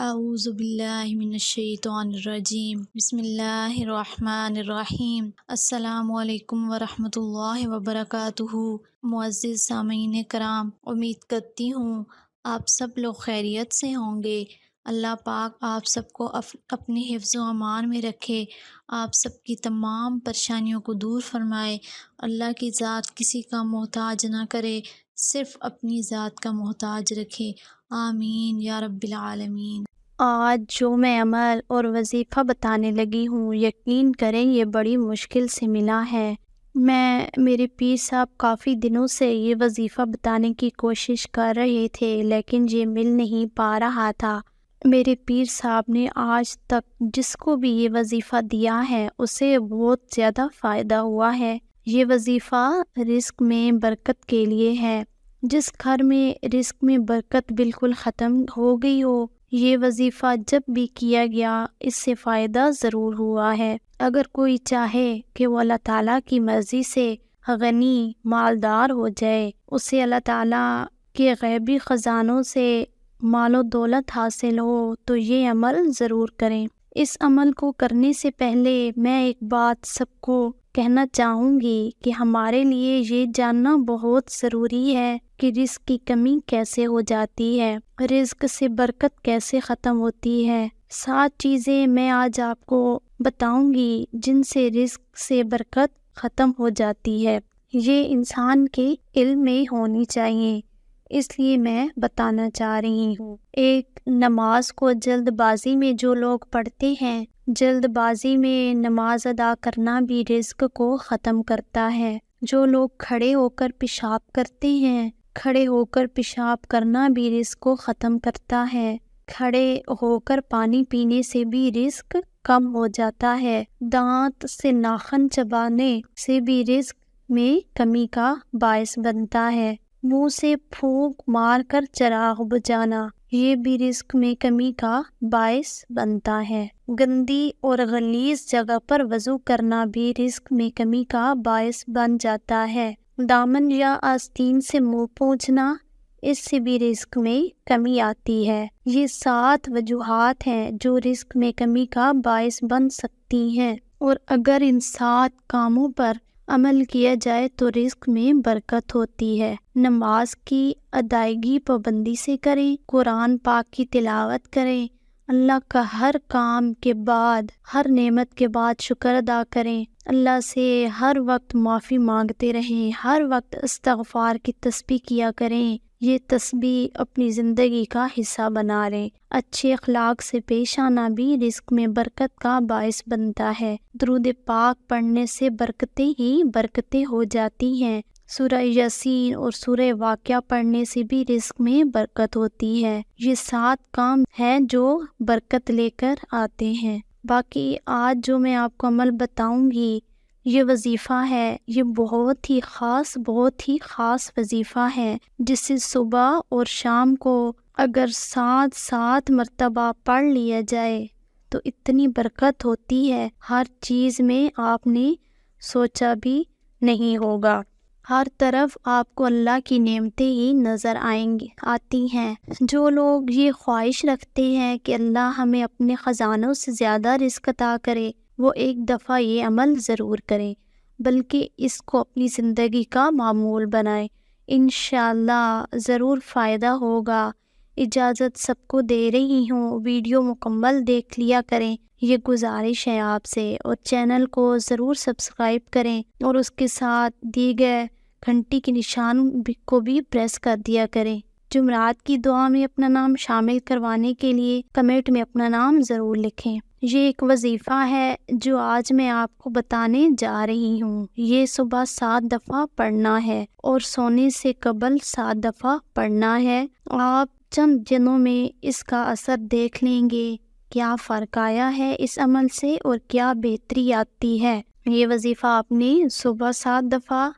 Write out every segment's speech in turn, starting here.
اعوذ باللہ من الشیطان الرجیم بسم اللہ الرحمن الرحیم السلام علیکم ورحمۃ اللہ وبرکاتہ۔ معزز سامعین کرام، امید کرتی ہوں آپ سب لوگ خیریت سے ہوں گے۔ اللہ پاک آپ سب کو اپنے حفظ و امان میں رکھے، آپ سب کی تمام پریشانیوں کو دور فرمائے۔ اللہ کی ذات کسی کا محتاج نہ کرے، صرف اپنی ذات کا محتاج رکھے، آمین یا رب العالمین۔ آج جو میں عمل اور وظیفہ بتانے لگی ہوں، یقین کریں یہ بڑی مشکل سے ملا ہے۔ میرے پیر صاحب کافی دنوں سے یہ وظیفہ بتانے کی کوشش کر رہے تھے، لیکن یہ مل نہیں پا رہا تھا۔ میرے پیر صاحب نے آج تک جس کو بھی یہ وظیفہ دیا ہے اسے بہت زیادہ فائدہ ہوا ہے۔ یہ وظیفہ رزق میں برکت کے لیے ہے۔ جس گھر میں رزق میں برکت بالکل ختم ہو گئی ہو، یہ وظیفہ جب بھی کیا گیا اس سے فائدہ ضرور ہوا ہے۔ اگر کوئی چاہے کہ وہ اللہ تعالیٰ کی مرضی سے غنی مالدار ہو جائے، اسے اللہ تعالیٰ کے غیبی خزانوں سے مال و دولت حاصل ہو، تو یہ عمل ضرور کریں۔ اس عمل کو کرنے سے پہلے میں ایک بات سب کو کہنا چاہوں گی کہ ہمارے لیے یہ جاننا بہت ضروری ہے کہ رزق کی کمی کیسے ہو جاتی ہے، رزق سے برکت کیسے ختم ہوتی ہے۔ 7 چیزیں میں آج آپ کو بتاؤں گی جن سے رزق سے برکت ختم ہو جاتی ہے۔ یہ انسان کے علم میں ہونی چاہیے، اس لیے میں بتانا چاہ رہی ہوں۔ ایک، نماز کو جلد بازی میں جو لوگ پڑھتے ہیں، جلد بازی میں نماز ادا کرنا بھی رزق کو ختم کرتا ہے۔ جو لوگ کھڑے ہو کر پیشاب کرتے ہیں، کھڑے ہو کر پیشاب کرنا بھی رزق کو ختم کرتا ہے۔ کھڑے ہو کر پانی پینے سے بھی رزق کم ہو جاتا ہے۔ دانت سے ناخن چبانے سے بھی رزق میں کمی کا باعث بنتا ہے۔ منہ سے پھونک مار کر چراغ بجھانا، یہ بھی رزق میں کمی کا باعث بنتا ہے۔ گندی اور غلیظ جگہ پر وضو کرنا بھی رزق میں کمی کا باعث بن جاتا ہے۔ دامن یا آستین سے منہ پونچھنا، اس سے بھی رزق میں کمی آتی ہے۔ یہ 7 وجوہات ہیں جو رزق میں کمی کا باعث بن سکتی ہیں، اور اگر ان 7 کاموں پر عمل کیا جائے تو رزق میں برکت ہوتی ہے۔ نماز کی ادائیگی پابندی سے کریں، قرآن پاک کی تلاوت کریں، اللہ کا ہر کام کے بعد، ہر نعمت کے بعد شکر ادا کریں، اللہ سے ہر وقت معافی مانگتے رہیں، ہر وقت استغفار کی تسبیح کیا کریں۔ یہ تسبیح اپنی زندگی کا حصہ بنا لیں۔ اچھے اخلاق سے پیش آنا بھی رزق میں برکت کا باعث بنتا ہے۔ درود پاک پڑھنے سے برکتیں ہی برکتیں ہو جاتی ہیں۔ سورہ یاسین اور سورہ واقعہ پڑھنے سے بھی رزق میں برکت ہوتی ہے۔ یہ 7 کام ہیں جو برکت لے کر آتے ہیں۔ باقی آج جو میں آپ کو عمل بتاؤں گی، یہ وظیفہ ہے، یہ بہت ہی خاص وظیفہ ہے، جسے صبح اور شام کو اگر 7 مرتبہ پڑھ لیا جائے تو اتنی برکت ہوتی ہے، ہر چیز میں آپ نے سوچا بھی نہیں ہوگا۔ ہر طرف آپ کو اللہ کی نعمتیں ہی نظر آتی ہیں۔ جو لوگ یہ خواہش رکھتے ہیں کہ اللہ ہمیں اپنے خزانوں سے زیادہ رزق عطا کرے، وہ ایک دفعہ یہ عمل ضرور کریں، بلکہ اس کو اپنی زندگی کا معمول بنائیں۔ انشاءاللہ ضرور فائدہ ہوگا۔ اجازت سب کو دے رہی ہوں، ویڈیو مکمل دیکھ لیا کریں، یہ گزارش ہے آپ سے، اور چینل کو ضرور سبسکرائب کریں، اور اس کے ساتھ دی گئے گھنٹی کے نشان کو بھی پریس کر دیا کریں۔ جمعرات کی دعا میں اپنا نام شامل کروانے کے لیے کمنٹ میں اپنا نام ضرور لکھیں۔ یہ ایک وظیفہ ہے جو آج میں آپ کو بتانے جا رہی ہوں۔ یہ صبح 7 دفعہ پڑھنا ہے اور سونے سے قبل 7 دفعہ پڑھنا ہے۔ آپ چند دنوں میں اس کا اثر دیکھ لیں گے، کیا فرق آیا ہے اس عمل سے اور کیا بہتری آتی ہے۔ یہ وظیفہ آپ نے صبح 7 دفعہ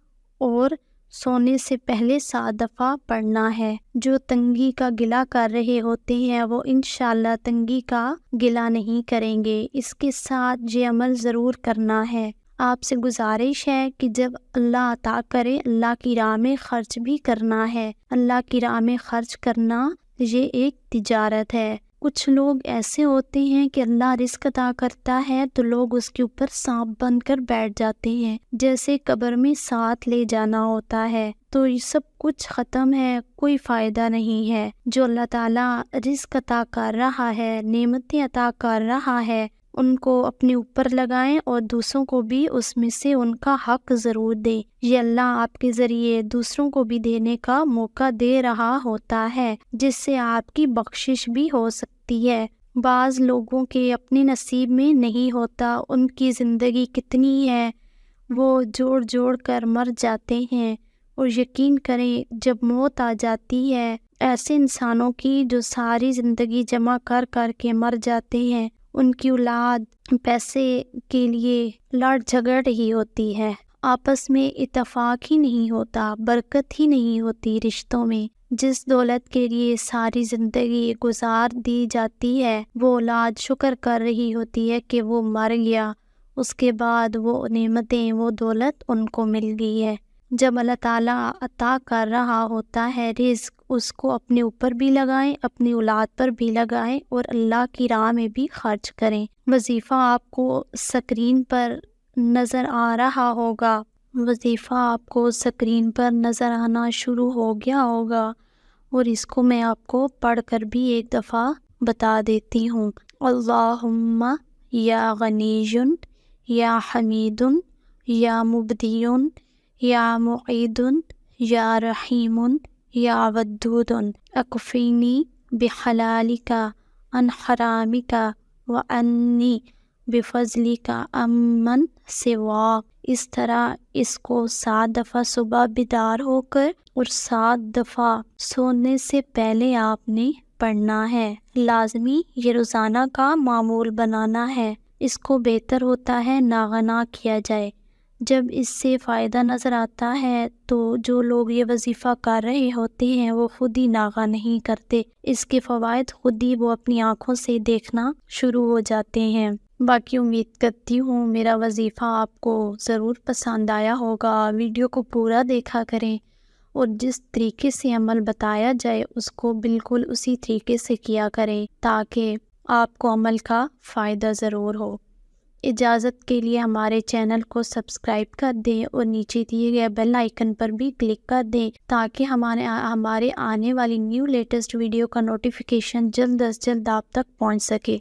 اور سونے سے پہلے 7 دفعہ پڑھنا ہے۔ جو تنگی کا گلہ کر رہے ہوتے ہیں وہ انشاءاللہ تنگی کا گلہ نہیں کریں گے۔ اس کے ساتھ یہ عمل ضرور کرنا ہے۔ آپ سے گزارش ہے کہ جب اللہ عطا کرے، اللہ کی راہ میں خرچ بھی کرنا ہے۔ اللہ کی راہ میں خرچ کرنا یہ ایک تجارت ہے۔ کچھ لوگ ایسے ہوتے ہیں کہ اللہ رزق عطا کرتا ہے تو لوگ اس کے اوپر سانپ بن کر بیٹھ جاتے ہیں، جیسے قبر میں ساتھ لے جانا ہوتا ہے۔ تو یہ سب کچھ ختم ہے، کوئی فائدہ نہیں ہے۔ جو اللہ تعالیٰ رزق عطا کر رہا ہے، نعمتیں عطا کر رہا ہے، ان کو اپنے اوپر لگائیں اور دوسروں کو بھی اس میں سے ان کا حق ضرور دیں۔ یہ اللہ آپ کے ذریعے دوسروں کو بھی دینے کا موقع دے رہا ہوتا ہے، جس سے آپ کی بخشش بھی ہو سکتی ہے۔ بعض لوگوں کے اپنے نصیب میں نہیں ہوتا، ان کی زندگی کتنی ہے، وہ جوڑ جوڑ کر مر جاتے ہیں، اور یقین کریں جب موت آ جاتی ہے ایسے انسانوں کی جو ساری زندگی جمع کر کر کے مر جاتے ہیں، ان کی اولاد پیسے کے لیے لڑ جھگڑ رہی ہوتی ہے، آپس میں اتفاق ہی نہیں ہوتا، برکت ہی نہیں ہوتی رشتوں میں۔ جس دولت کے لیے ساری زندگی گزار دی جاتی ہے، وہ اولاد شکر کر رہی ہوتی ہے کہ وہ مر گیا، اس کے بعد وہ نعمتیں، وہ دولت ان کو مل گئی ہے۔ جب اللہ تعالیٰ عطا کر رہا ہوتا ہے رزق، اس کو اپنے اوپر بھی لگائیں، اپنی اولاد پر بھی لگائیں، اور اللہ کی راہ میں بھی خرچ کریں۔ وظیفہ آپ کو سکرین پر نظر آ رہا ہوگا، وظیفہ آپ کو سکرین پر نظر آنا شروع ہو گیا ہوگا، اور اس کو میں آپ کو پڑھ کر بھی ایک دفعہ بتا دیتی ہوں۔ اللہم یا غنی یا حمید یا مبدی یا معید یا رحیم یا ودود اکفینی بحلالک عن حرامک وانی بفضلک امن سواک۔ اس طرح اس کو 7 دفعہ صبح بیدار ہو کر اور 7 دفعہ سونے سے پہلے آپ نے پڑھنا ہے۔ لازمی یہ روزانہ کا معمول بنانا ہے۔ اس کو بہتر ہوتا ہے ناغنا کیا جائے۔ جب اس سے فائدہ نظر آتا ہے تو جو لوگ یہ وظیفہ کر رہے ہوتے ہیں وہ خود ہی ناغہ نہیں کرتے، اس کے فوائد خود ہی وہ اپنی آنکھوں سے دیکھنا شروع ہو جاتے ہیں۔ باقی امید کرتی ہوں میرا وظیفہ آپ کو ضرور پسند آیا ہوگا۔ ویڈیو کو پورا دیکھا کریں، اور جس طریقے سے عمل بتایا جائے اس کو بالکل اسی طریقے سے کیا کریں تاکہ آپ کو عمل کا فائدہ ضرور ہو۔ اجازت کے لیے ہمارے چینل کو سبسکرائب کر دیں اور نیچے دیے گئے بیل آئیکن پر بھی کلک کر دیں تاکہ ہمارے آنے والی نیو لیٹسٹ ویڈیو کا نوٹیفیکیشن جلد از جلد آپ تک پہنچ سکے۔